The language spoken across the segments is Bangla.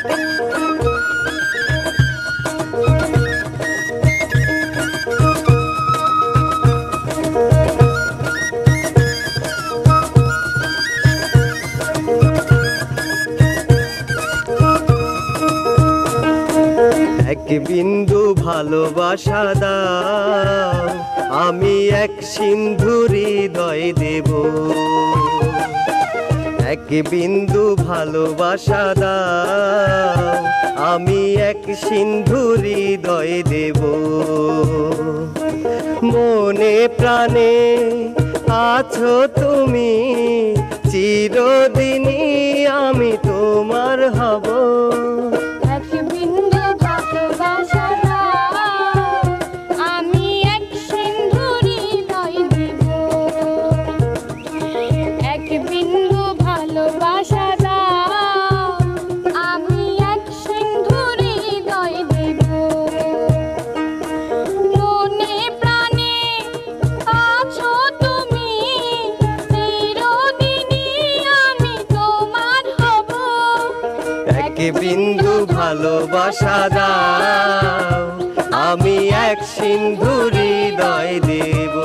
এক বিন্দু ভালোবাসা দাও, আমি এক সিন্ধু হৃদয় দেব। এক বিন্দু ভালোবাসা দাও, আমি এক সিন্ধু হৃদয় দেব। মনে প্রাণে আছো তুমি, চিরদিনই আমি তোমার হব। এক বিন্দু ভালোবাসা দাও, আমি এক সিন্ধু হৃদয় দেব।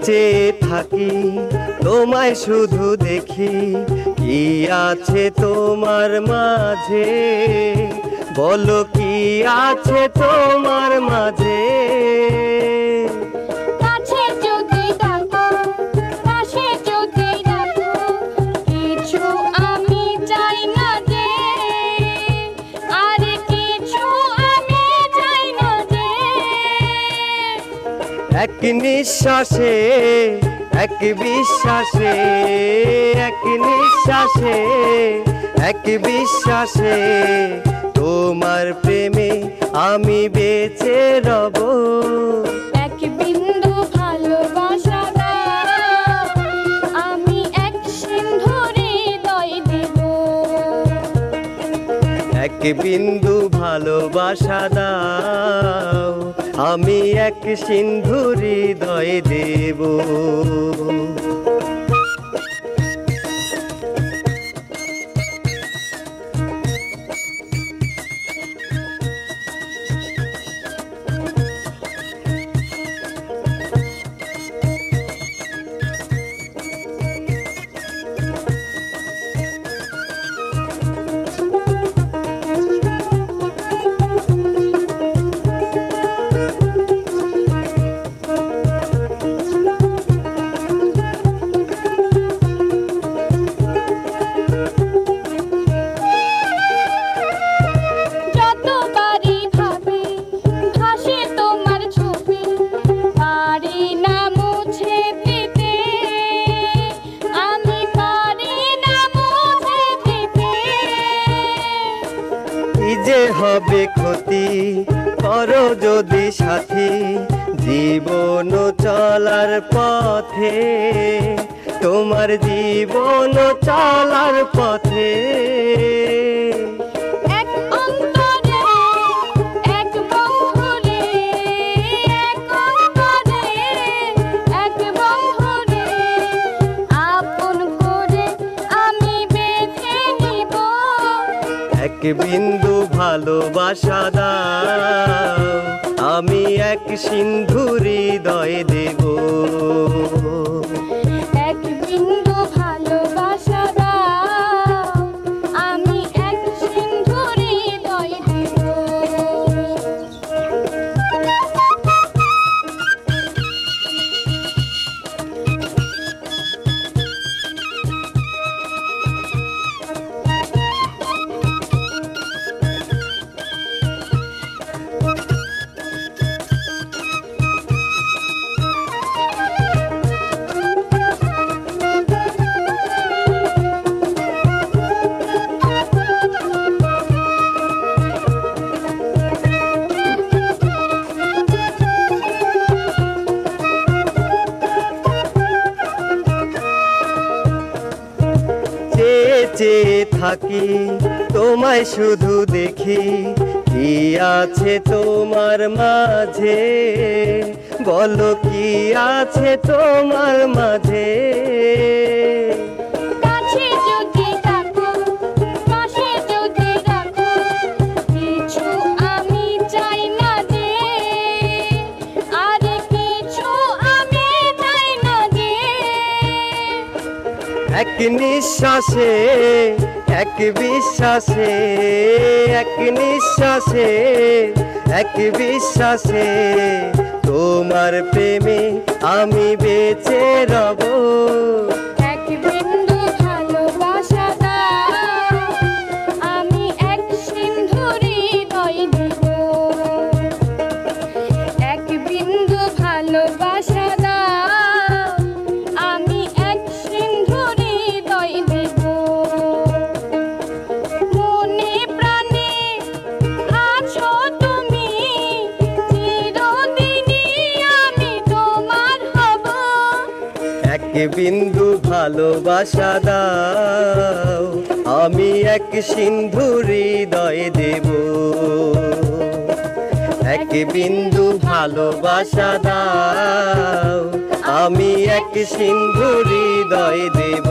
চেয়ে থাকি তোমায় শুধু দেখি, কি আছে তোমার মাঝে, বলো কি আছে তোমার মাঝে। এক নিঃশ্বাসে এক বিশ্বাসে, এক নিঃশ্বাসে এক বিশ্বাসে, তোমার প্রেমে আমি বেঁচে রব। এক বিন্দু ভালোবাসা দাও, আমি এক সিন্ধু হৃদয় দেব। এক বিন্দু ভালোবাসা দাও, আমি এক সিন্ধু হৃদয় দেব। যে হবে ক্ষতি করো যদি সাথী, জীবন চলার পথে, তোমার জীবন চলার পথে। এক বিন্দু ভালোবাসা দাও, আমি এক সিন্ধু হৃদয় দেব। এক বিন্দু ভালোবাসা দাও, আমি এক সিন্ধু হৃদয় দেব। চেয়ে থাকি তোমায় শুধু দেখি কি আছে তোমার মাঝে বলো কি আছে তোমার মাঝে কাছে যদি থাকো পাশে যদি রাখো কিছু আমি চাই না যে আর কিছু আমি চাই না যে এক নিঃশ্বাসে এক বিশ্বাসে এক নিঃশ্বাসে এক বিশ্বাসে তোমার প্রেমে আমি বেঁচে রব এক বিন্দু ভালোবাসা দাও আমি এক সিন্ধু হৃদয় দিব এক বিন্দু ভালোবাসা দাও আমি এক সিন্ধু হৃদয় দিব মনে প্রাণে আছো তুমি চিরদিনই আমি তোমার হব এক বিন্দু ভালোবাসা দাও আমি এক সিন্ধু হৃদয় দেব এক বিন্দু ভালোবাসা দাও আমি এক সিন্ধু হৃদয় দেব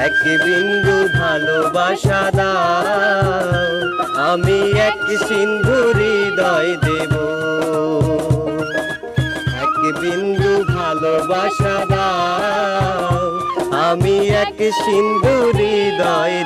এক বিন্দু ভালোবাসা দাও আমি এক সিন্ধু হৃদয় দেব এক বিন্দু ভালোবাসা দাও আমি এক সিন্ধু হৃদয়